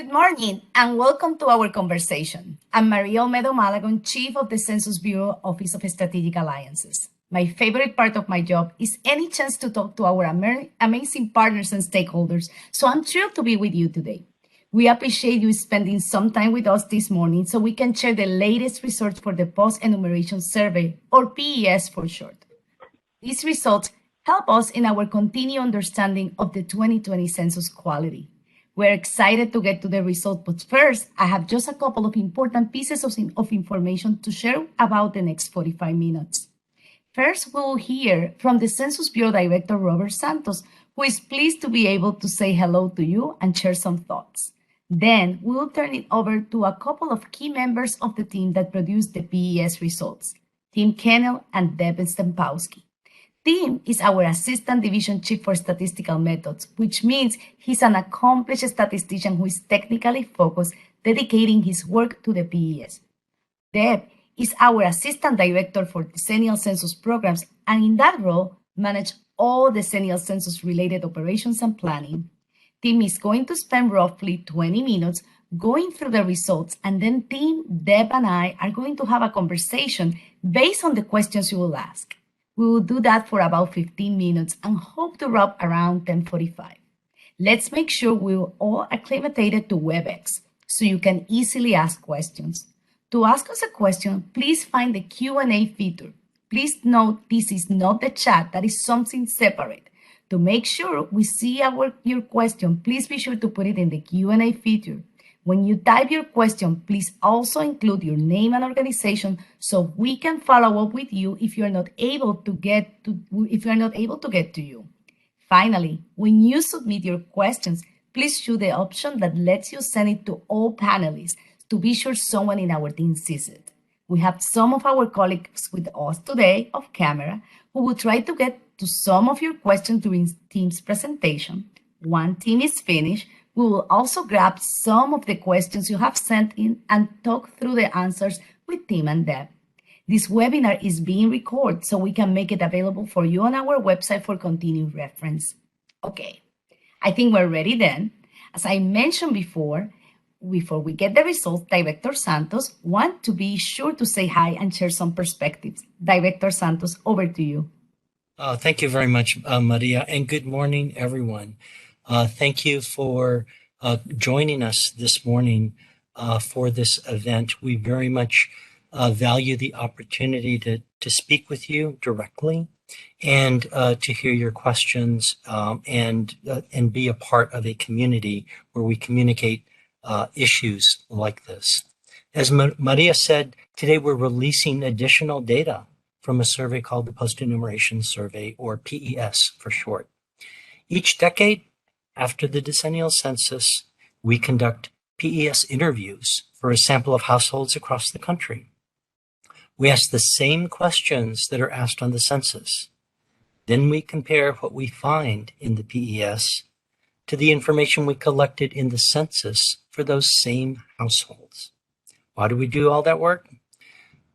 Good morning and welcome to our conversation. I'm Maria Olmedo Malagon, Chief of the Census Bureau Office of Strategic Alliances. My favorite part of my job is any chance to talk to our amazing partners and stakeholders, so I'm thrilled to be with you today. We appreciate you spending some time with us this morning so we can share the latest results for the Post-Enumeration Survey, or PES for short. These results help us in our continued understanding of the 2020 census quality. We're excited to get to the result, but first, I have just a couple of important pieces of information to share about the next 45 minutes. First, we'll hear from the Census Bureau Director, Robert Santos, who is pleased to be able to say hello to you and share some thoughts. Then, we'll turn it over to a couple of key members of the team that produced the PES results, Tim Kennel and Deb Stempowski. Tim is our Assistant Division Chief for Statistical Methods, which means he's an accomplished statistician who is technically focused, dedicating his work to the PES. Deb is our Assistant Director for Decennial Census Programs, and in that role, manage all decennial census-related operations and planning. Tim is going to spend roughly 20 minutes going through the results, and then Tim, Deb, and I are going to have a conversation based on the questions you will ask. We will do that for about 15 minutes and hope to wrap around 10:45. Let's make sure we're all acclimated to WebEx so you can easily ask questions. To ask us a question, please find the Q&A feature. Please note this is not the chat, that is something separate. To make sure we see your question, please be sure to put it in the Q&A feature. When you type your question, please also include your name and organization so we can follow up with you if you're not able to get to you. Finally, when you submit your questions, please choose the option that lets you send it to all panelists to be sure someone in our team sees it. We have some of our colleagues with us today off camera who will try to get to some of your questions during Tim's presentation. Once Tim is finished, we will also grab some of the questions you have sent in and talk through the answers with Tim and Deb. This webinar is being recorded so we can make it available for you on our website for continued reference. Okay, I think we're ready then. As I mentioned before we get the results, Director Santos wants to be sure to say hi and share some perspectives. Director Santos, over to you. Thank you very much, Maria, and good morning, everyone. Thank you for joining us this morning for this event. We very much value the opportunity to speak with you directly and to hear your questions and be a part of a community where we communicate issues like this. As Maria said, today we're releasing additional data from a survey called the Post-Enumeration Survey, or PES for short. Each decade, after the decennial census, we conduct PES interviews for a sample of households across the country. We ask the same questions that are asked on the census. Then we compare what we find in the PES to the information we collected in the census for those same households. Why do we do all that work?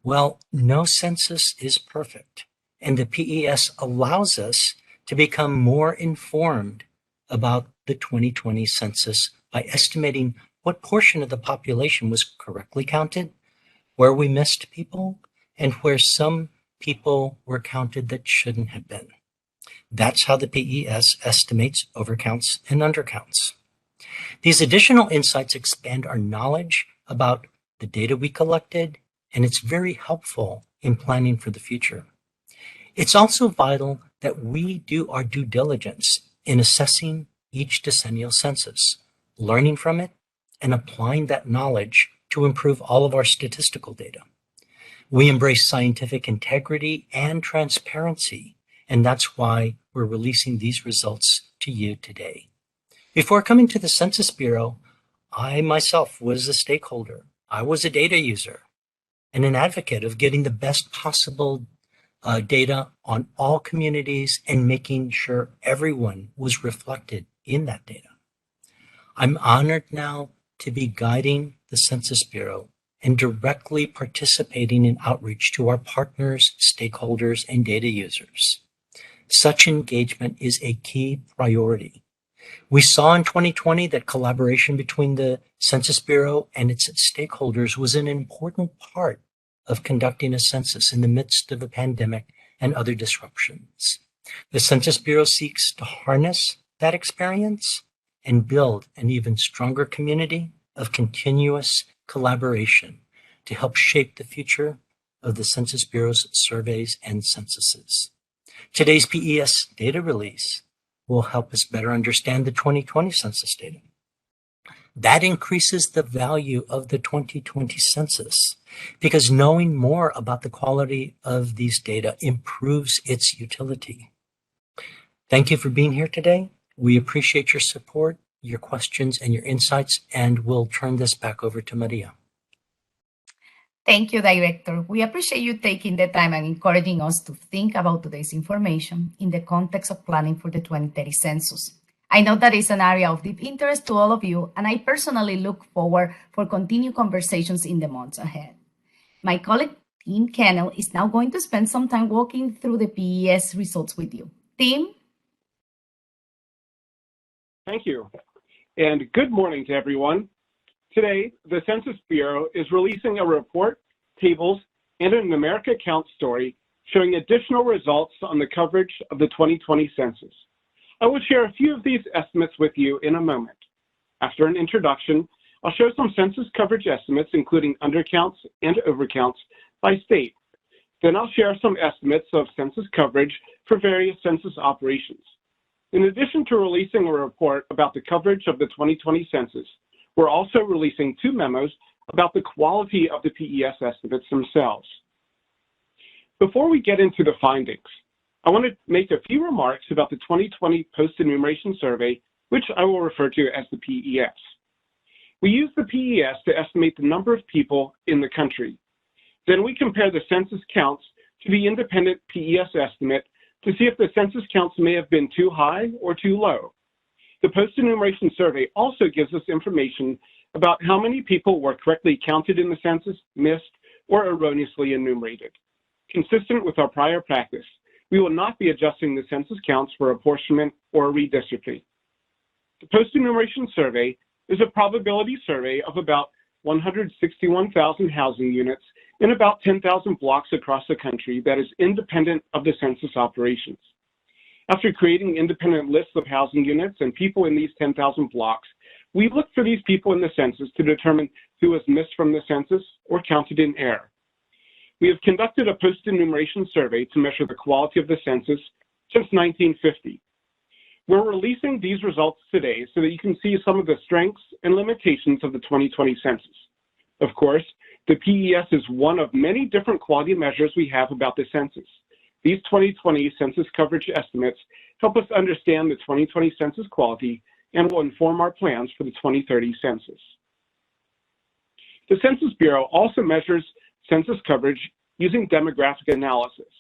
Well, no census is perfect, and the PES allows us to become more informed about the 2020 census by estimating what portion of the population was correctly counted, where we missed people, and where some people were counted that shouldn't have been. That's how the PES estimates overcounts and undercounts. These additional insights expand our knowledge about the data we collected, and it's very helpful in planning for the future. It's also vital that we do our due diligence in assessing each decennial census, learning from it, and applying that knowledge to improve all of our statistical data. We embrace scientific integrity and transparency, and that's why we're releasing these results to you today. Before coming to the Census Bureau, I myself was a stakeholder. I was a data user and an advocate of getting the best possible data on all communities and making sure everyone was reflected in that data. I'm honored now to be guiding the Census Bureau and directly participating in outreach to our partners, stakeholders, and data users. Such engagement is a key priority We saw in 2020 that collaboration between the Census Bureau and its stakeholders was an important part of conducting a census in the midst of a pandemic and other disruptions. The Census Bureau seeks to harness that experience and build an even stronger community of continuous collaboration to help shape the future of the Census Bureau's surveys and censuses. Today's PES data release will help us better understand the 2020 census data. That increases the value of the 2020 census because knowing more about the quality of these data improves its utility. Thank you for being here today. We appreciate your support, your questions, and your insights, and we'll turn this back over to Maria. Thank you, Director. We appreciate you taking the time and encouraging us to think about today's information in the context of planning for the 2030 census. I know that is an area of deep interest to all of you, and I personally look forward for continued conversations in the months ahead. My colleague, Tim Kennel, is now going to spend some time walking through the PES results with you. Tim? Thank you, and good morning to everyone. Today, the Census Bureau is releasing a report, tables, and an America Counts story showing additional results on the coverage of the 2020 census. I will share a few of these estimates with you in a moment. After an introduction, I'll show some census coverage estimates, including undercounts and overcounts by state. Then I'll share some estimates of census coverage for various census operations. In addition to releasing a report about the coverage of the 2020 census, we're also releasing 2 memos about the quality of the PES estimates themselves. Before we get into the findings, I want to make a few remarks about the 2020 Post-Enumeration Survey, which I will refer to as the PES. We use the PES to estimate the number of people in the country. Then we compare the census counts to the independent PES estimate to see if the census counts may have been too high or too low. The Post-Enumeration Survey also gives us information about how many people were correctly counted in the census, missed, or erroneously enumerated. Consistent with our prior practice, we will not be adjusting the census counts for apportionment or redistricting. The Post-Enumeration Survey is a probability survey of about 161,000 housing units in about 10,000 blocks across the country that is independent of the census operations. After creating independent lists of housing units and people in these 10,000 blocks, we look for these people in the census to determine who was missed from the census or counted in error. We have conducted a post-enumeration survey to measure the quality of the census since 1950. We're releasing these results today so that you can see some of the strengths and limitations of the 2020 census. Of course, the PES is one of many different quality measures we have about the census. These 2020 census coverage estimates help us understand the 2020 census quality and will inform our plans for the 2030 census. The Census Bureau also measures census coverage using demographic analysis.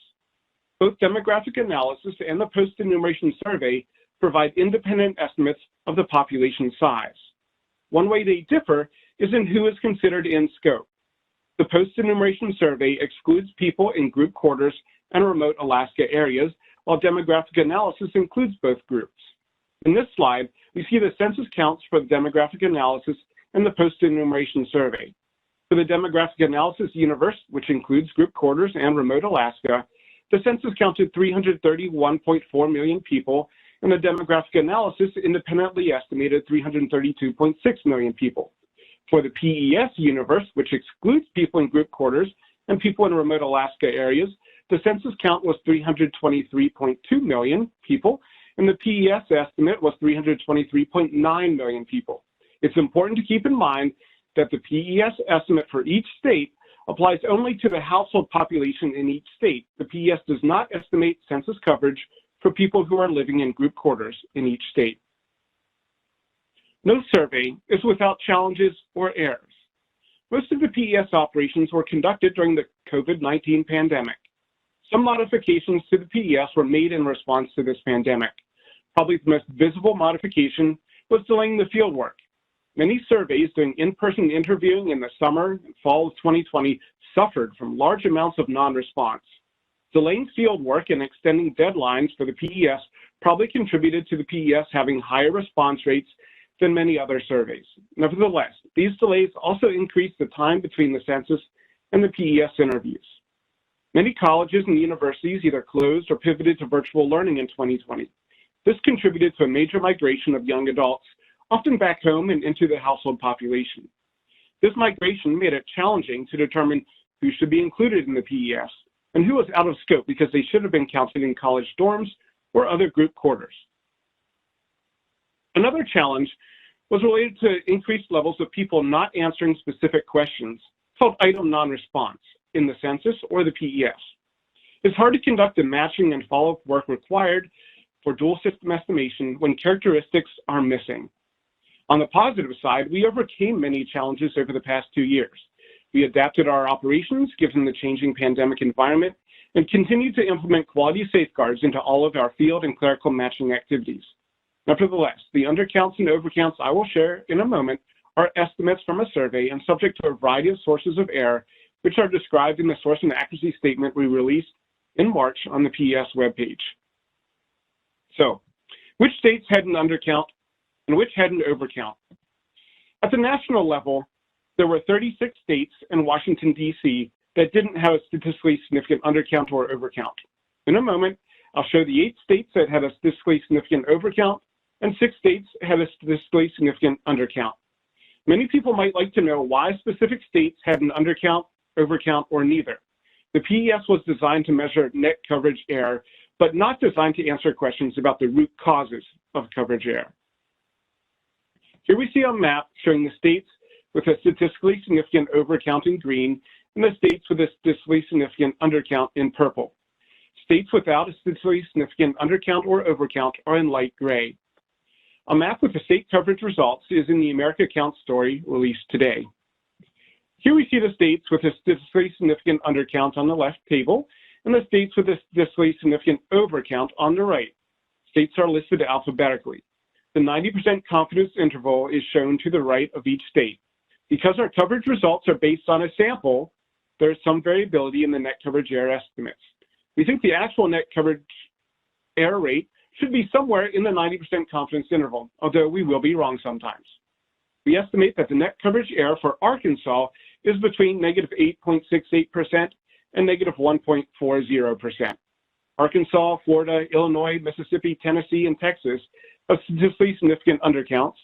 Both demographic analysis and the post-enumeration survey provide independent estimates of the population size. One way they differ is in who is considered in scope. The post-enumeration survey excludes people in group quarters and remote Alaska areas, while demographic analysis includes both groups. In this slide, we see the census counts for the demographic analysis and the post-enumeration survey. For the demographic analysis universe, which includes group quarters and remote Alaska, the census counted 331.4 million people, and the demographic analysis independently estimated 332.6 million people. For the PES universe, which excludes people in group quarters and people in remote Alaska areas, the census count was 323.2 million people, and the PES estimate was 323.9 million people. It's important to keep in mind that the PES estimate for each state applies only to the household population in each state. The PES does not estimate census coverage for people who are living in group quarters in each state. No survey is without challenges or errors. Most of the PES operations were conducted during the COVID-19 pandemic. Some modifications to the PES were made in response to this pandemic. Probably the most visible modification was delaying the fieldwork. Many surveys doing in-person interviewing in the summer and fall of 2020 suffered from large amounts of non-response. Delaying fieldwork and extending deadlines for the PES probably contributed to the PES having higher response rates than many other surveys. Nevertheless, these delays also increased the time between the census and the PES interviews. Many colleges and universities either closed or pivoted to virtual learning in 2020. This contributed to a major migration of young adults, often back home and into the household population. This migration made it challenging to determine who should be included in the PES and who was out of scope because they should have been counted in college dorms or other group quarters. Another challenge was related to increased levels of people not answering specific questions, called item non-response, in the census or the PES. It's hard to conduct the matching and follow-up work required for dual system estimation when characteristics are missing. On the positive side, we overcame many challenges over the past 2 years. We adapted our operations given the changing pandemic environment and continued to implement quality safeguards into all of our field and clerical matching activities. Nevertheless, the undercounts and overcounts I will share in a moment are estimates from a survey and subject to a variety of sources of error, which are described in the source and accuracy statement we released in March on the PES webpage. So, which states had an undercount and which had an overcount? At the national level, there were 36 states and Washington, D.C. that didn't have a statistically significant undercount or overcount. In a moment, I'll show the 8 states that had a statistically significant overcount and 6 states had a statistically significant undercount. Many people might like to know why specific states had an undercount, overcount, or neither. The PES was designed to measure net coverage error, but not designed to answer questions about the root causes of coverage error. Here we see a map showing the states with a statistically significant overcount in green and the states with a statistically significant undercount in purple. States without a statistically significant undercount or overcount are in light gray. A map with the state coverage results is in the America Count story released today. Here we see the states with a statistically significant undercount on the left table and the states with a statistically significant overcount on the right. States are listed alphabetically. The 90% confidence interval is shown to the right of each state. Because our coverage results are based on a sample, there is some variability in the net coverage error estimates. We think the actual net coverage error rate should be somewhere in the 90% confidence interval, although we will be wrong sometimes. We estimate that the net coverage error for Arkansas is between negative 8.68% and negative 1.40%. Arkansas, Florida, Illinois, Mississippi, Tennessee, and Texas have statistically significant undercounts.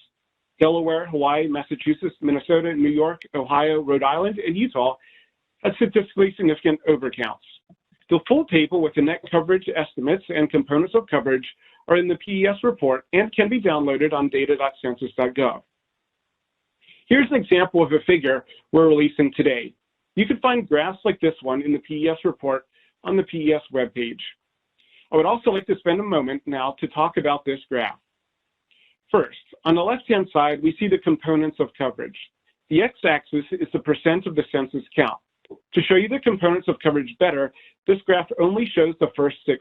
Delaware, Hawaii, Massachusetts, Minnesota, New York, Ohio, Rhode Island, and Utah have statistically significant overcounts. The full table with the net coverage estimates and components of coverage are in the PES report and can be downloaded on data.census.gov. Here's an example of a figure we're releasing today. You can find graphs like this one in the PES report on the PES webpage. I would also like to spend a moment now to talk about this graph. First, on the left-hand side, we see the components of coverage. The x-axis is the percent of the census count. To show you the components of coverage better, this graph only shows the first 6%.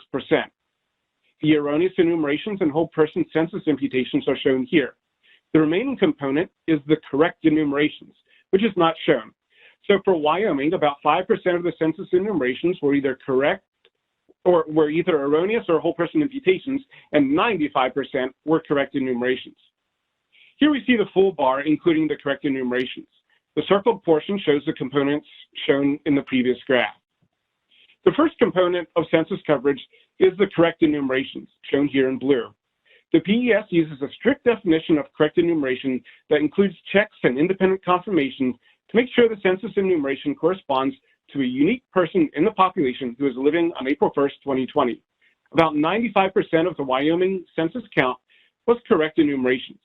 The erroneous enumerations and whole person census imputations are shown here. The remaining component is the correct enumerations, which is not shown. So for Wyoming, about 5% of the census enumerations were either correct or were either erroneous or whole person imputations, and 95% were correct enumerations. Here we see the full bar, including the correct enumerations. The circled portion shows the components shown in the previous graph. The first component of census coverage is the correct enumerations, shown here in blue. The PES uses a strict definition of correct enumeration that includes checks and independent confirmation to make sure the census enumeration corresponds to a unique person in the population who is living on April 1st, 2020. About 95% of the Wyoming census count was correct enumerations.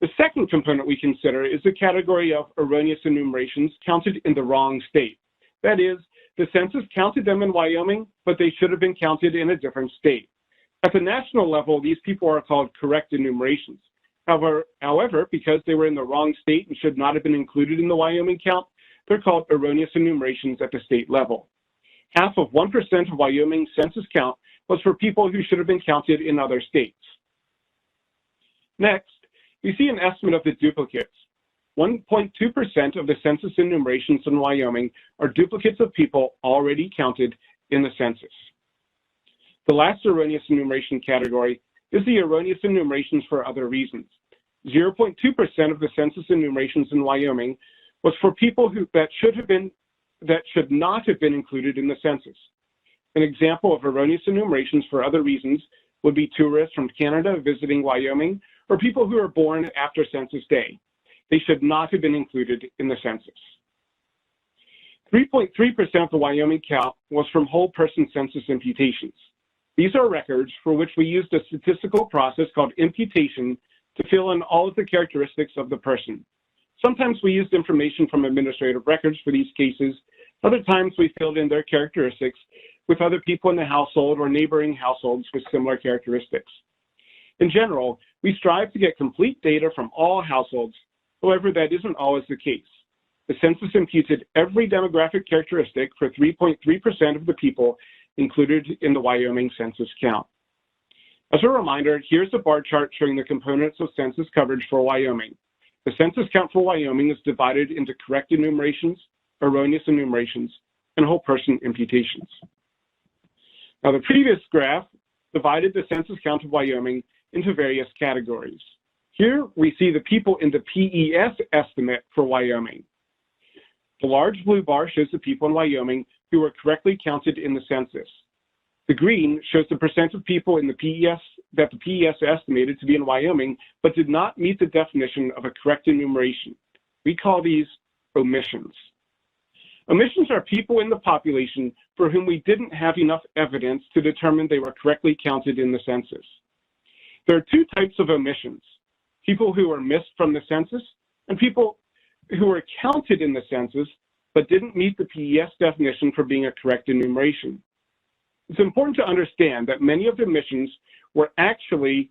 The second component we consider is the category of erroneous enumerations counted in the wrong state. That is, the census counted them in Wyoming, but they should have been counted in a different state. At the national level, these people are called correct enumerations. However, because they were in the wrong state and should not have been included in the Wyoming count, they're called erroneous enumerations at the state level. Half of 1% of Wyoming's census count was for people who should have been counted in other states. Next, we see an estimate of the duplicates. 1.2% of the census enumerations in Wyoming are duplicates of people already counted in the census. The last erroneous enumeration category is the erroneous enumerations for other reasons. 0.2% of the census enumerations in Wyoming was for people that should not have been included in the census. An example of erroneous enumerations for other reasons would be tourists from Canada visiting Wyoming or people who are born after Census Day. They should not have been included in the census. 3.3% of the Wyoming count was from whole person census imputations. These are records for which we used a statistical process called imputation to fill in all of the characteristics of the person. Sometimes we used information from administrative records for these cases. Other times we filled in their characteristics with other people in the household or neighboring households with similar characteristics. In general, we strive to get complete data from all households. However, that isn't always the case. The census imputed every demographic characteristic for 3.3% of the people included in the Wyoming census count. As a reminder, here's a bar chart showing the components of census coverage for Wyoming. The census count for Wyoming is divided into correct enumerations, erroneous enumerations, and whole person imputations. Now, the previous graph divided the census count of Wyoming into various categories. Here we see the people in the PES estimate for Wyoming. The large blue bar shows the people in Wyoming who were correctly counted in the census. The green shows the percent of people in the PES that the PES estimated to be in Wyoming but did not meet the definition of a correct enumeration. We call these omissions. Omissions are people in the population for whom we didn't have enough evidence to determine they were correctly counted in the census. There are two types of omissions: people who were missed from the census and people who were counted in the census but didn't meet the PES definition for being a correct enumeration. It's important to understand that many of the omissions were actually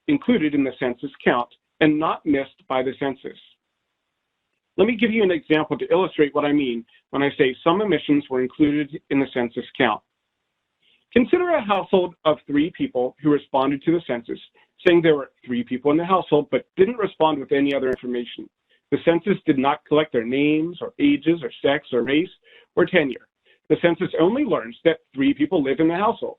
included in the census count and not missed by the census. Let me give you an example to illustrate what I mean when I say some omissions were included in the census count. Consider a household of 3 people who responded to the census, saying there were 3 people in the household but didn't respond with any other information. The census did not collect their names or ages or sex or race or tenure. The census only learns that 3 people live in the household.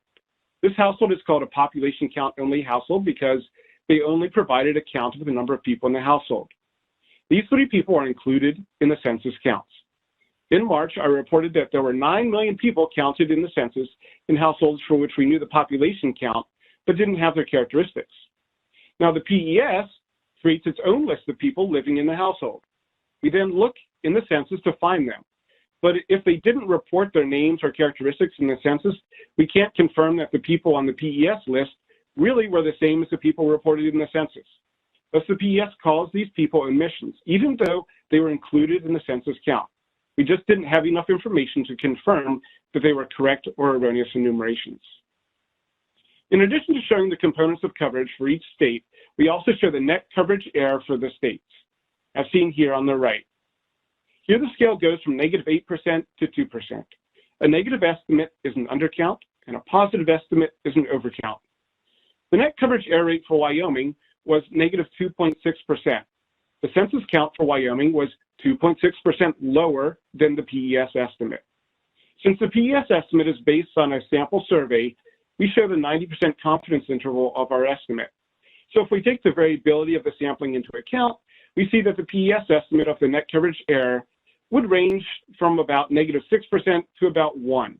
This household is called a population count only household because they only provided a count of the number of people in the household. These 3 people are included in the census counts. In March, I reported that there were 9 million people counted in the census in households for which we knew the population count but didn't have their characteristics. Now, the PES creates its own list of people living in the household. We then look in the census to find them. But if they didn't report their names or characteristics in the census, we can't confirm that the people on the PES list really were the same as the people reported in the census. Thus, the PES calls these people omissions, even though they were included in the census count. We just didn't have enough information to confirm that they were correct or erroneous enumerations. In addition to showing the components of coverage for each state, we also show the net coverage error for the states, as seen here on the right. Here the scale goes from -8% to 2%. A negative estimate is an undercount, and a positive estimate is an overcount. The net coverage error rate for Wyoming was -2.6%. The census count for Wyoming was 2.6% lower than the PES estimate. Since the PES estimate is based on a sample survey, we show the 90% confidence interval of our estimate. So if we take the variability of the sampling into account, we see that the PES estimate of the net coverage error would range from about -6% to about 1.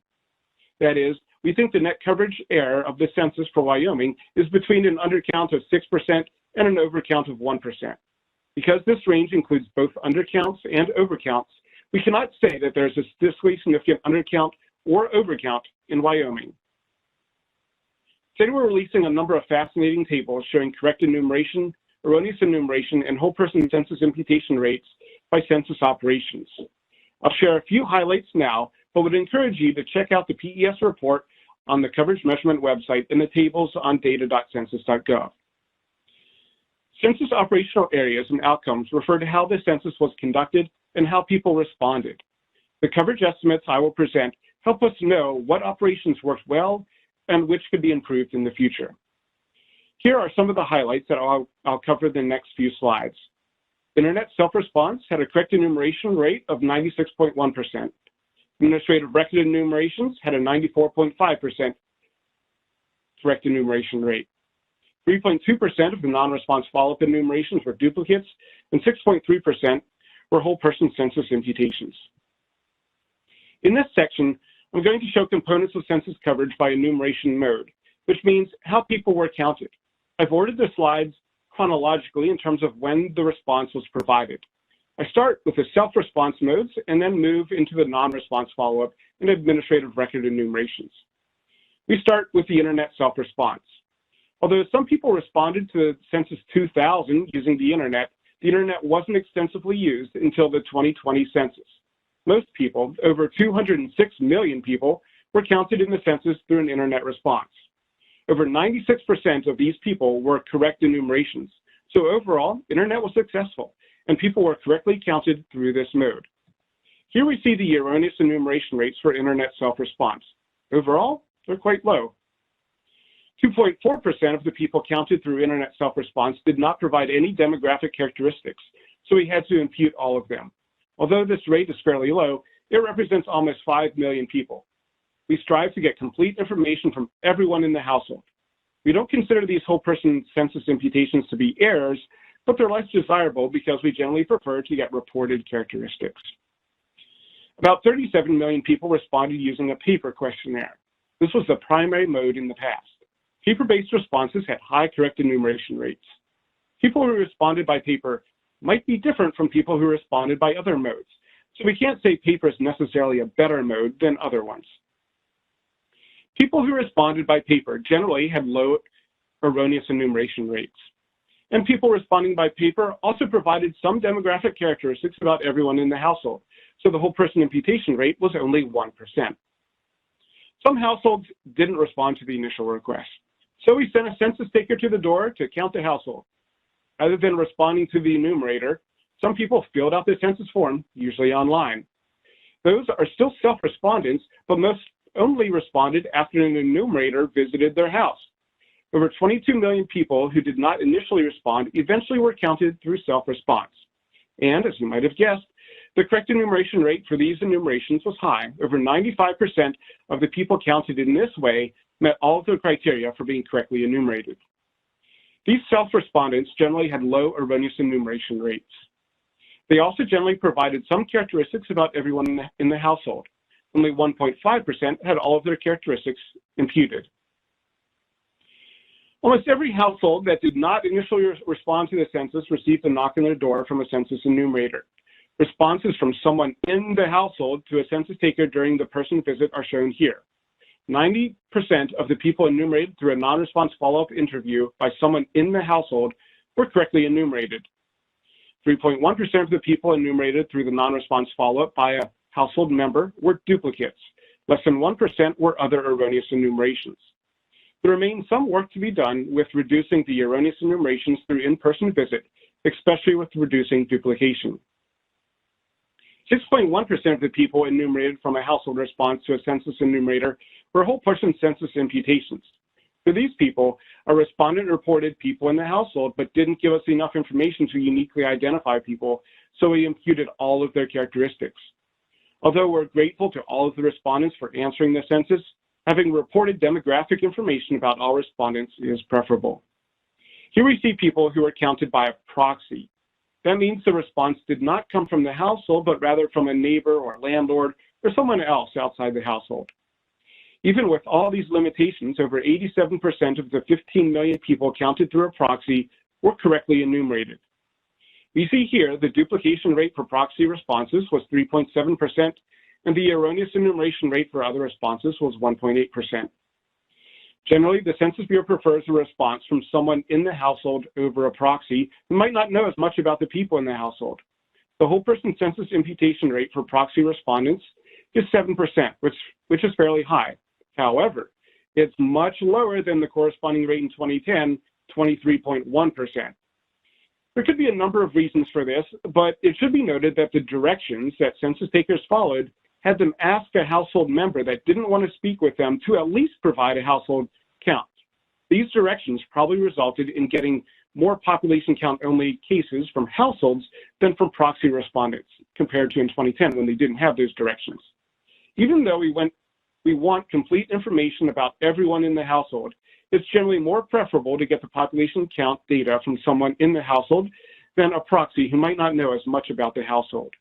That is, we think the net coverage error of the census for Wyoming is between an undercount of 6% and an overcount of 1%. Because this range includes both undercounts and overcounts, we cannot say that there's a statistically significant undercount or overcount in Wyoming. Today we're releasing a number of fascinating tables showing correct enumeration, erroneous enumeration, and whole person census imputation rates by census operations. I'll share a few highlights now, but would encourage you to check out the PES report on the coverage measurement website and the tables on data.census.gov. Census operational areas and outcomes refer to how the census was conducted and how people responded. The coverage estimates I will present help us know what operations worked well and which could be improved in the future. Here are some of the highlights that I'll cover in the next few slides. Internet self-response had a correct enumeration rate of 96.1%. Administrative record enumerations had a 94.5% correct enumeration rate. 3.2% of the non-response follow-up enumerations were duplicates, and 6.3% were whole person census imputations. In this section, I'm going to show components of census coverage by enumeration mode, which means how people were counted. I've ordered the slides chronologically in terms of when the response was provided. I start with the self-response modes and then move into the non-response follow-up and administrative record enumerations. We start with the internet self-response. Although some people responded to Census 2000 using the internet wasn't extensively used until the 2020 census. Most people, over 206 million people, were counted in the census through an internet response. Over 96% of these people were correct enumerations. So overall, internet was successful, and people were correctly counted through this mode. Here we see the erroneous enumeration rates for internet self-response. Overall, they're quite low. 2.4% of the people counted through internet self-response did not provide any demographic characteristics, so we had to impute all of them. Although this rate is fairly low, it represents almost 5 million people. We strive to get complete information from everyone in the household. We don't consider these whole person census imputations to be errors, but they're less desirable because we generally prefer to get reported characteristics. About 37 million people responded using a paper questionnaire. This was the primary mode in the past. Paper-based responses had high correct enumeration rates. People who responded by paper might be different from people who responded by other modes, so we can't say paper is necessarily a better mode than other ones. People who responded by paper generally had low erroneous enumeration rates. And people responding by paper also provided some demographic characteristics about everyone in the household, so the whole person imputation rate was only 1%. Some households didn't respond to the initial request, so we sent a census taker to the door to count the household. Rather than responding to the enumerator, some people filled out the census form, usually online. Those are still self-respondents, but most only responded after an enumerator visited their house. Over 22 million people who did not initially respond eventually were counted through self-response. And as you might have guessed, the correct enumeration rate for these enumerations was high. Over 95% of the people counted in this way met all of the criteria for being correctly enumerated. These self-respondents generally had low erroneous enumeration rates. They also generally provided some characteristics about everyone in the household. Only 1.5% had all of their characteristics imputed. Almost every household that did not initially respond to the census received a knock on their door from a census enumerator. Responses from someone in the household to a census taker during the person visit are shown here. 90% of the people enumerated through a non-response follow-up interview by someone in the household were correctly enumerated. 3.1% of the people enumerated through the non-response follow-up by a household member were duplicates. Less than 1% were other erroneous enumerations. There remains some work to be done with reducing the erroneous enumerations through in-person visit, especially with reducing duplication. 6.1% of the people enumerated from a household response to a census enumerator were whole person census imputations. For these people, a respondent reported people in the household but didn't give us enough information to uniquely identify people, so we imputed all of their characteristics. Although we're grateful to all of the respondents for answering the census, having reported demographic information about all respondents is preferable. Here we see people who are counted by a proxy. That means the response did not come from the household, but rather from a neighbor or landlord or someone else outside the household. Even with all these limitations, over 87% of the 15 million people counted through a proxy were correctly enumerated. We see here the duplication rate for proxy responses was 3.7%, and the erroneous enumeration rate for other responses was 1.8%. Generally, the Census Bureau prefers a response from someone in the household over a proxy who might not know as much about the people in the household. The whole person census imputation rate for proxy respondents is 7%, which is fairly high. However, it's much lower than the corresponding rate in 2010, 23.1%. There could be a number of reasons for this, but it should be noted that the directions that census takers followed had them ask a household member that didn't want to speak with them to at least provide a household count. These directions probably resulted in getting more population count only cases from households than from proxy respondents, compared to in 2010 when they didn't have those directions. Even though we want complete information about everyone in the household, it's generally more preferable to get the population count data from someone in the household than a proxy who might not know as much about the household.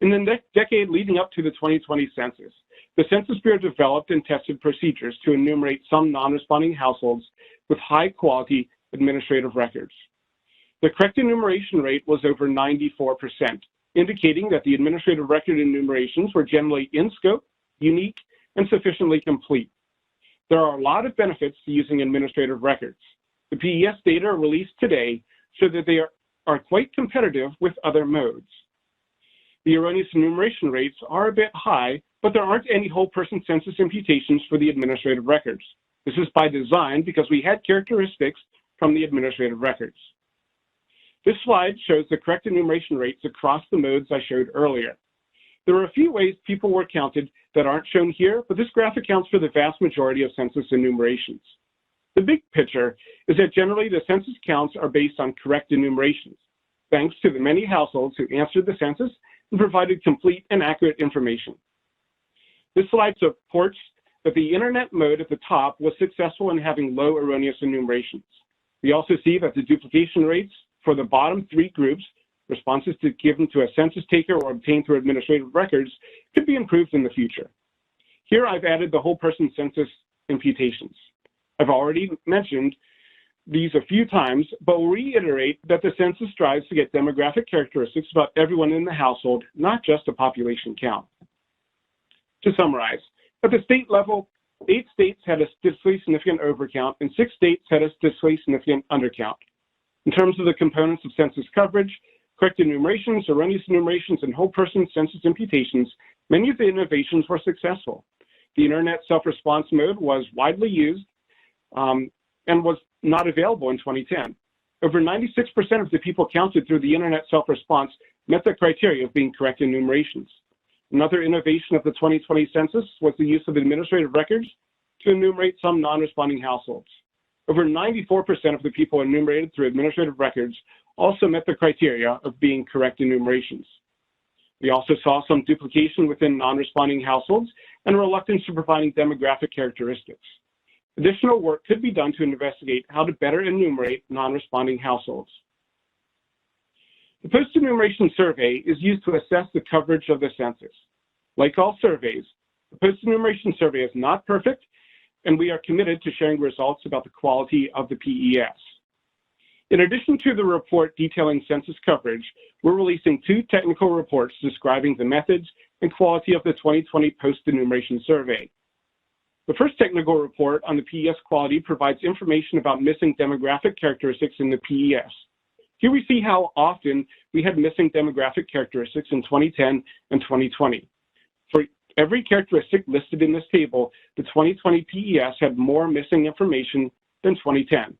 In the decade leading up to the 2020 census, the Census Bureau developed and tested procedures to enumerate some non-responding households with high-quality administrative records. The correct enumeration rate was over 94%, indicating that the administrative record enumerations were generally in scope, unique, and sufficiently complete. There are a lot of benefits to using administrative records. The PES data released today show that they are quite competitive with other modes. The erroneous enumeration rates are a bit high, but there aren't any whole person census imputations for the administrative records. This is by design because we had characteristics from the administrative records. This slide shows the correct enumeration rates across the modes I showed earlier. There are a few ways people were counted that aren't shown here, but this graph accounts for the vast majority of census enumerations. The big picture is that generally the census counts are based on correct enumerations, thanks to the many households who answered the census and provided complete and accurate information. This slide supports that the internet mode at the top was successful in having low erroneous enumerations. We also see that the duplication rates for the bottom three groups, responses given to a census taker or obtained through administrative records, could be improved in the future. Here I've added the whole person census imputations. I've already mentioned these a few times, but will reiterate that the census strives to get demographic characteristics about everyone in the household, not just a population count. To summarize, at the state level, 8 states had a statistically significant overcount and 6 states had a statistically significant undercount. In terms of the components of census coverage, correct enumerations, erroneous enumerations, and whole person census imputations, many of the innovations were successful. The internet self-response mode was widely used and was not available in 2010. Over 96% of the people counted through the internet self-response met the criteria of being correct enumerations. Another innovation of the 2020 census was the use of administrative records to enumerate some non-responding households. Over 94% of the people enumerated through administrative records also met the criteria of being correct enumerations. We also saw some duplication within non-responding households and reluctance to providing demographic characteristics. Additional work could be done to investigate how to better enumerate non-responding households. The post-enumeration survey is used to assess the coverage of the census. Like all surveys, the post-enumeration survey is not perfect, and we are committed to sharing results about the quality of the PES. In addition to the report detailing census coverage, we're releasing 2 technical reports describing the methods and quality of the 2020 post-enumeration survey. The first technical report on the PES quality provides information about missing demographic characteristics in the PES. Here we see how often we had missing demographic characteristics in 2010 and 2020. For every characteristic listed in this table, the 2020 PES had more missing information than 2010.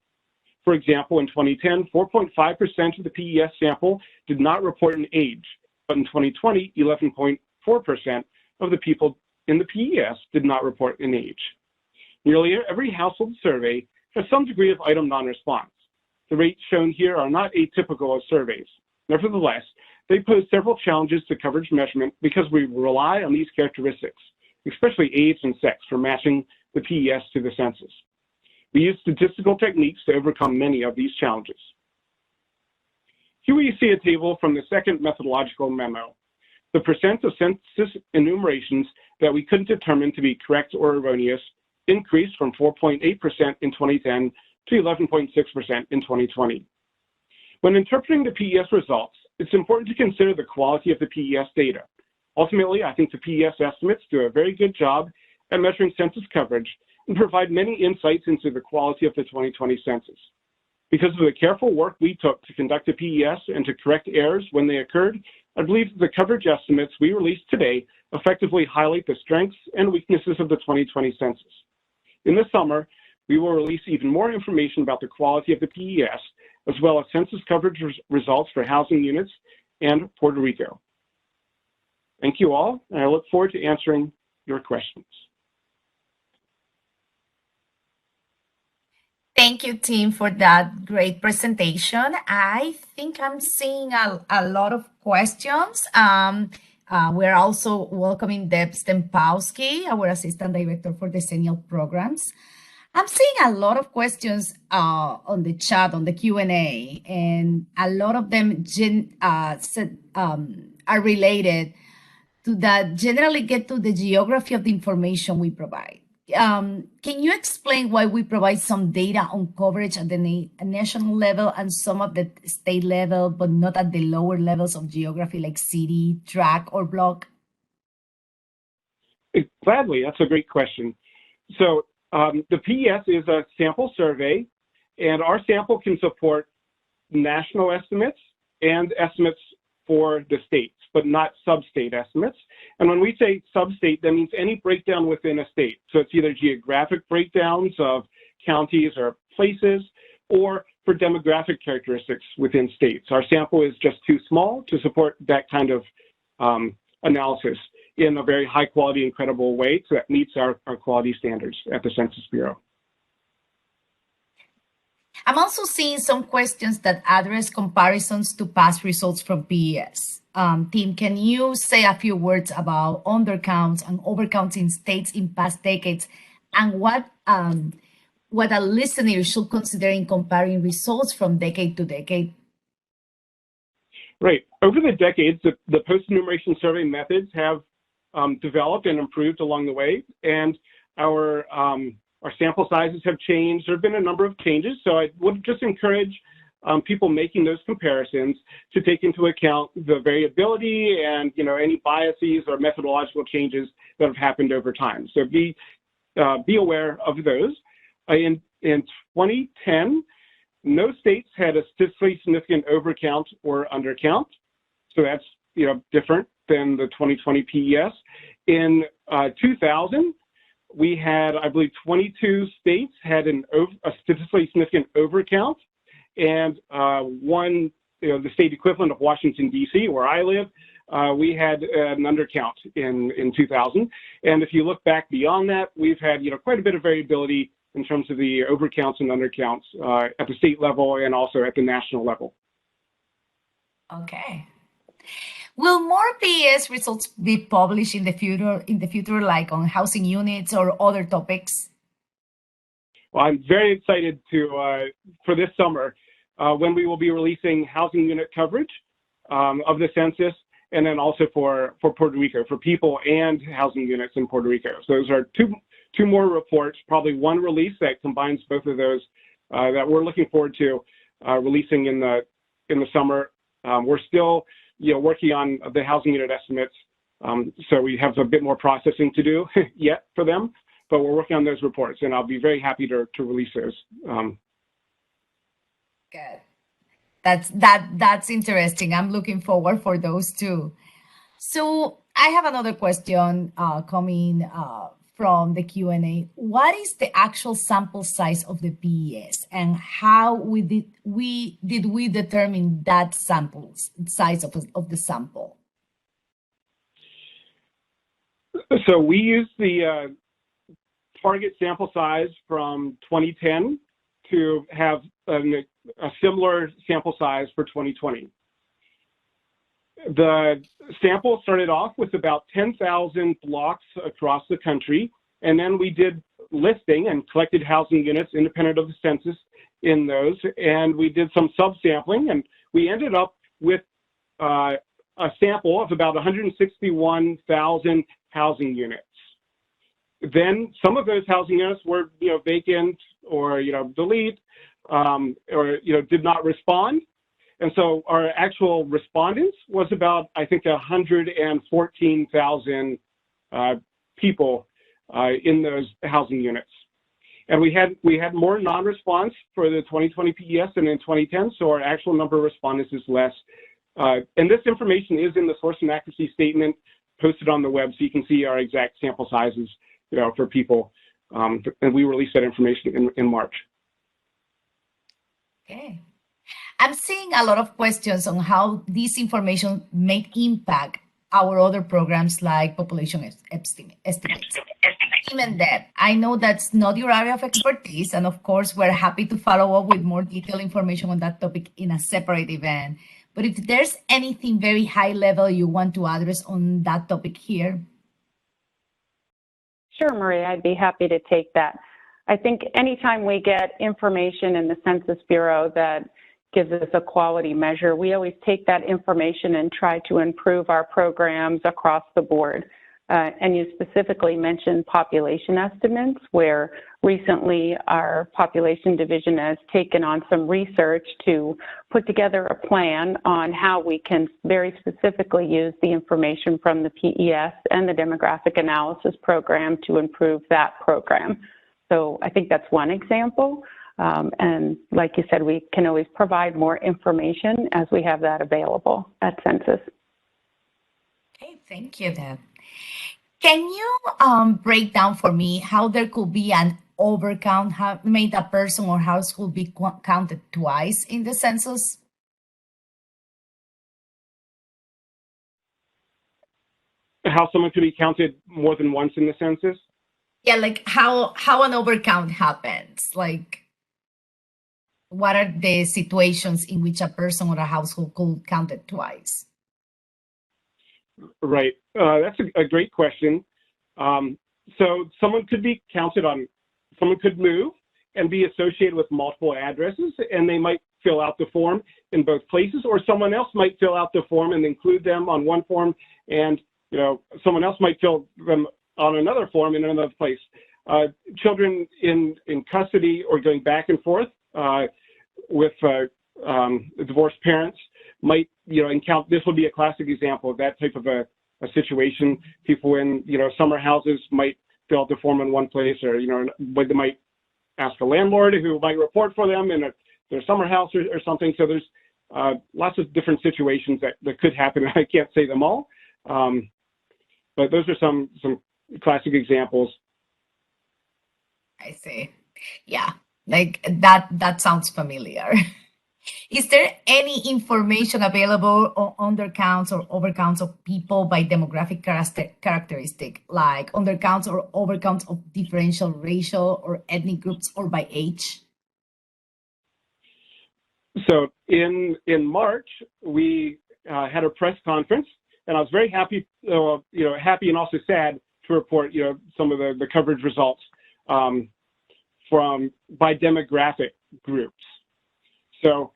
For example, in 2010, 4.5% of the PES sample did not report an age, but in 2020, 11.4% of the people in the PES did not report an age. Nearly every household survey has some degree of item non-response. The rates shown here are not atypical of surveys. Nevertheless, they pose several challenges to coverage measurement because we rely on these characteristics, especially age and sex, for matching the PES to the census. We use statistical techniques to overcome many of these challenges. Here we see a table from the second methodological memo. The percent of census enumerations that we couldn't determine to be correct or erroneous increased from 4.8% in 2010 to 11.6% in 2020. When interpreting the PES results, it's important to consider the quality of the PES data. Ultimately, I think the PES estimates do a very good job at measuring census coverage and provide many insights into the quality of the 2020 census. Because of the careful work we took to conduct the PES and to correct errors when they occurred, I believe that the coverage estimates we released today effectively highlight the strengths and weaknesses of the 2020 census. In the summer, we will release even more information about the quality of the PES, as well as census coverage results for housing units and Puerto Rico. Thank you all, and I look forward to answering your questions. Thank you, Tim, for that great presentation. I think I'm seeing a lot of questions. We're also welcoming Deb Stempowski, our Assistant Director for Decennial Programs. I'm seeing a lot of questions on the chat, on the Q&A, and a lot of them are related to that, generally get to the geography of the information we provide. Can you explain why we provide some data on coverage at the national level and some of the state level, but not at the lower levels of geography like city, tract, or block? Gladly, that's a great question. So the PES is a sample survey, and our sample can support national estimates and estimates for the states, but not sub-state estimates. And when we say sub-state, that means any breakdown within a state. So it's either geographic breakdowns of counties or places, or for demographic characteristics within states. Our sample is just too small to support that kind of analysis in a very high quality and credible way, so that meets our quality standards at the Census Bureau. I'm also seeing some questions that address comparisons to past results from PES. Tim, can you say a few words about undercounts and overcounts in states in past decades, and what a listener should consider in comparing results from decade to decade? Right. Over the decades, the post-enumeration survey methods have developed and improved along the way, and our sample sizes have changed. There have been a number of changes, so I would just encourage people making those comparisons to take into account the variability and any biases or methodological changes that have happened over time. So be aware of those. In 2010, no states had a statistically significant overcount or undercount, so that's different than the 2020 PES. In 2000, we had, I believe, 22 states had a statistically significant overcount, and one, the state equivalent of Washington, D.C., where I live, we had an undercount in 2000. And if you look back beyond that, we've had quite a bit of variability in terms of the overcounts and undercounts at the state level and also at the national level. Okay. Will more PES results be published in the future, like on housing units or other topics? Well, I'm very excited for this summer when we will be releasing housing unit coverage of the census, and then also for Puerto Rico, for people and housing units in Puerto Rico. So those are two more reports, probably one release that combines both of those that we're looking forward to releasing in the summer. We're still working on the housing unit estimates, so we have a bit more processing to do yet for them, but we're working on those reports, and I'll be very happy to release those. Good. That's interesting. I'm looking forward for those too. So I have another question coming from the Q&A. What is the actual sample size of the PES, and how did we determine that size of the sample? So we used the target sample size from 2010 to have a similar sample size for 2020. The sample started off with about 10,000 blocks across the country, and then we did listing and collected housing units independent of the census in those, and we did some subsampling, and we ended up with a sample of about 161,000 housing units. Then some of those housing units were vacant or delete or did not respond. And so our actual respondents was about, I think, 114,000 people in those housing units. And we had more non-response for the 2020 PES than in 2010, so our actual number of respondents is less. And this information is in the source and accuracy statement posted on the web, so you can see our exact sample sizes for people. And we released that information in March. Okay. I'm seeing a lot of questions on how this information may impact our other programs like population estimates. Even that, I know that's not your area of expertise, and of course, we're happy to follow up with more detailed information on that topic in a separate event. But if there's anything very high level you want to address on that topic here. Sure, Maria, I'd be happy to take that. I think anytime we get information in the Census Bureau that gives us a quality measure, we always take that information and try to improve our programs across the board. And you specifically mentioned population estimates, where recently our population division has taken on some research to put together a plan on how we can very specifically use the information from the PES and the demographic analysis program to improve that program. So I think that's one example. And like you said, we can always provide more information as we have that available at Census. Okay, thank you, Deb. Can you break down for me how there could be an overcount, how made a person or household be counted twice in the census? How someone could be counted more than once in the census? Yeah, like how an overcount happens. Like, what are the situations in which a person or a household could counted twice? Right. That's a great question. So someone could be counted on, someone could move and be associated with multiple addresses, and they might fill out the form in both places, or someone else might fill out the form and include them on one form, and someone else might fill them on another form in another place. Children in custody or going back and forth with divorced parents might, encounter, this would be a classic example of that type of a situation. People in, summer houses might fill out the form in one place, or, but they might ask a landlord who might report for them in their summer house or something. So there's lots of different situations that could happen. I can't say them all, but those are some classic examples. I see. Yeah, like that sounds familiar. Is there any information available on undercounts or overcounts of people by demographic characteristic, like undercounts or overcounts of differential racial or ethnic groups, or by age? So in March, we had a press conference, and I was very happy, happy and also sad to report, some of the coverage results by demographic groups. So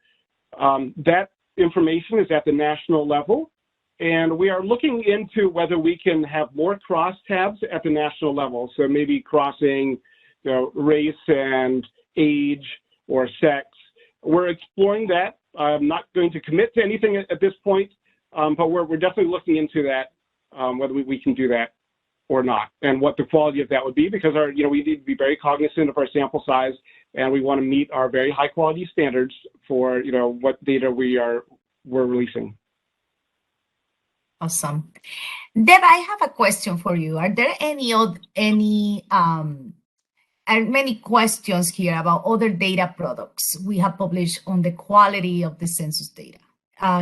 that information is at the national level, and we are looking into whether we can have more crosstabs at the national level. So maybe crossing, race and age or sex. We're exploring that. I'm not going to commit to anything at this point, but we're definitely looking into that, whether we can do that or not, and what the quality of that would be, because we need to be very cognizant of our sample size, and we want to meet our very high quality standards for what data we're releasing. Awesome. Deb, I have a question for you. Are there many questions here about other data products we have published on the quality of the census data?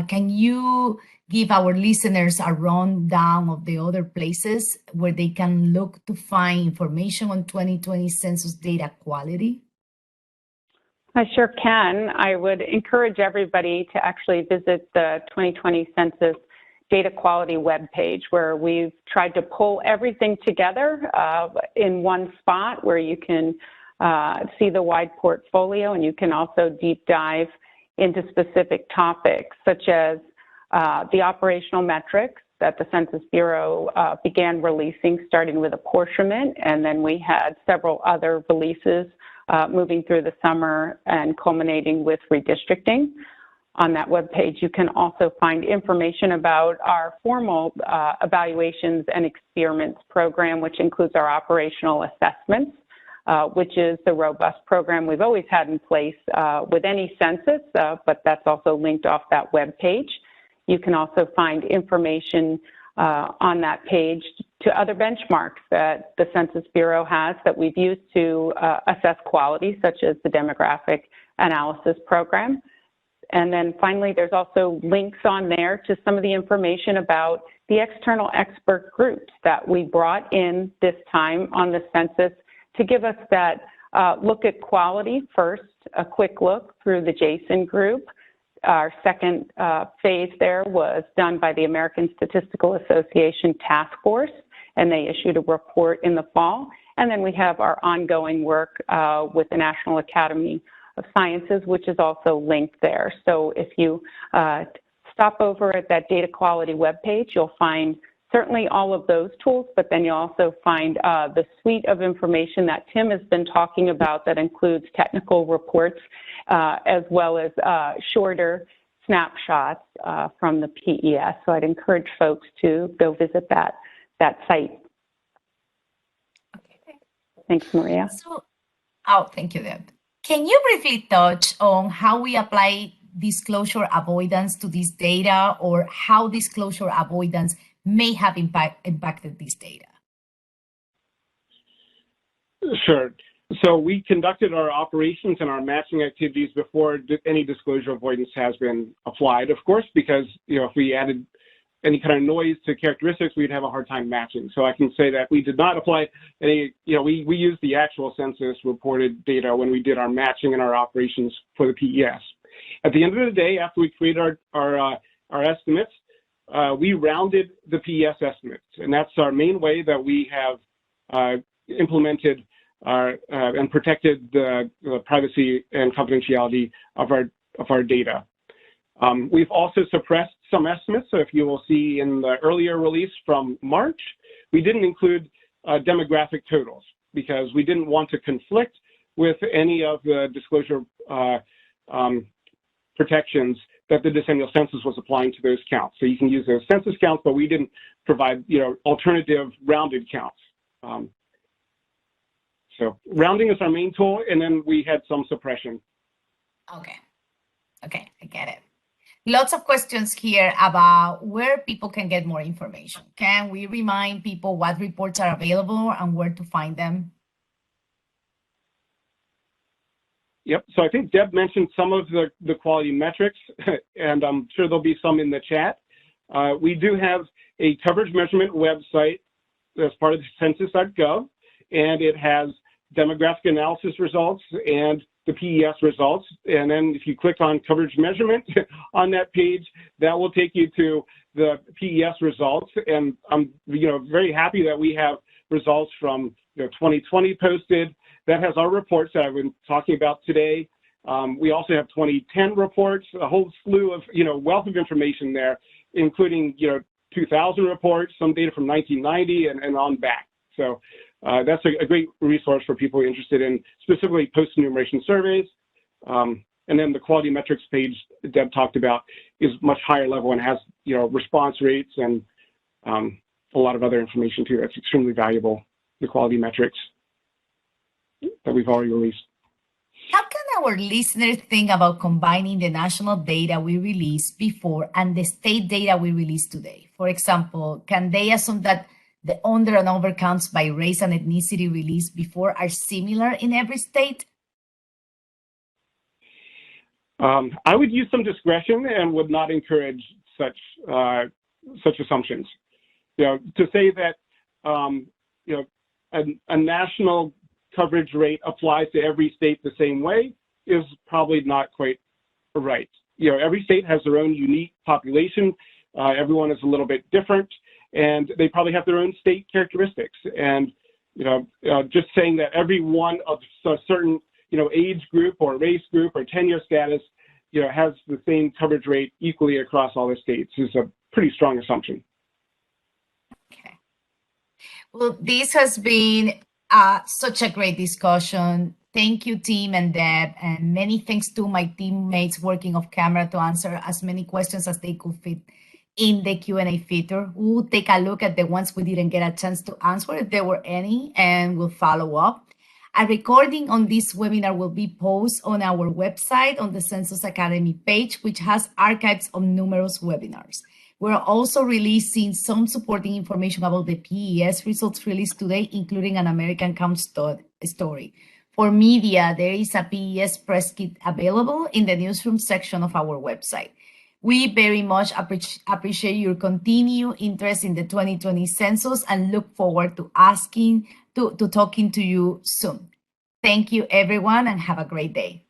Can you give our listeners a rundown of the other places where they can look to find information on 2020 census data quality? I sure can. I would encourage everybody to actually visit the 2020 Census Data Quality webpage, where we've tried to pull everything together in one spot where you can see the wide portfolio, and you can also deep dive into specific topics, such as the operational metrics that the Census Bureau began releasing, starting with apportionment, and then we had several other releases moving through the summer and culminating with redistricting. On that webpage, you can also find information about our formal evaluations and experiments program, which includes our operational assessments, which is the robust program we've always had in place with any census, but that's also linked off that webpage. You can also find information on that page to other benchmarks that the Census Bureau has that we've used to assess quality, such as the demographic analysis program. And then finally, there's also links on there to some of the information about the external expert groups that we brought in this time on the census to give us that look at quality first, a quick look through the Jason group. Our second phase there was done by the American Statistical Association Task Force, and they issued a report in the fall. And then we have our ongoing work with the National Academy of Sciences, which is also linked there. So if you stop over at that data quality webpage, you'll find certainly all of those tools, but then you'll also find the suite of information that Tim has been talking about that includes technical reports as well as shorter snapshots from the PES. So I'd encourage folks to go visit that site. Okay. Thanks, Maria. So, thank you, Deb. Can you briefly touch on how we apply disclosure avoidance to this data, or how disclosure avoidance may have impacted this data? Sure. So we conducted our operations and our matching activities before any disclosure avoidance has been applied, of course, because if we added any kind of noise to characteristics, we'd have a hard time matching. So I can say that we did not apply any, we used the actual census reported data when we did our matching and our operations for the PES. At the end of the day, after we created our estimates, we rounded the PES estimates, and that's our main way that we have implemented and protected the privacy and confidentiality of our data. We've also suppressed some estimates. So if you will see in the earlier release from March, we didn't include demographic totals because we didn't want to conflict with any of the disclosure protections that the decennial census was applying to those counts. So you can use those census counts, but we didn't provide alternative rounded counts. So rounding is our main tool, and then we had some suppression. Okay, I get it. Lots of questions here about where people can get more information. Can we remind people what reports are available and where to find them? Yep, so I think Deb mentioned some of the quality metrics, and I'm sure there'll be some in the chat. We do have a coverage measurement website that's part of the census.gov, and it has demographic analysis results and the PES results. And then if you click on coverage measurement on that page, that will take you to the PES results. And I'm very happy that we have results from 2020 posted. That has our reports that I've been talking about today. We also have 2010 reports, a whole slew of wealth of information there, including 2000 reports, some data from 1990 and on back. So that's a great resource for people interested in specifically post-enumeration surveys. And then the quality metrics page Deb talked about is much higher level and has response rates and a lot of other information too. That's extremely valuable, the quality metrics that we've already released. How can our listeners think about combining the national data we released before and the state data we released today? For example, can they assume that the under and over counts by race and ethnicity released before are similar in every state? I would use some discretion and would not encourage such assumptions. To say that a national coverage rate applies to every state the same way is probably not quite right. Every state has their own unique population. Everyone is a little bit different, and they probably have their own state characteristics. And just saying that every one of a certain age group or race group or tenure status has the same coverage rate equally across all the states is a pretty strong assumption. Okay. Well, this has been such a great discussion. Thank you, Tim and Deb, and many thanks to my teammates working off camera to answer as many questions as they could fit in the Q&A feature. We'll take a look at the ones we didn't get a chance to answer, if there were any, and we'll follow up. A recording on this webinar will be posted on our website on the Census Academy page, which has archives of numerous webinars. We're also releasing some supporting information about the PES results released today, including an American Count story. For media, there is a PES press kit available in the newsroom section of our website. We very much appreciate your continued interest in the 2020 census and look forward to talking to you soon. Thank you, everyone, and have a great day.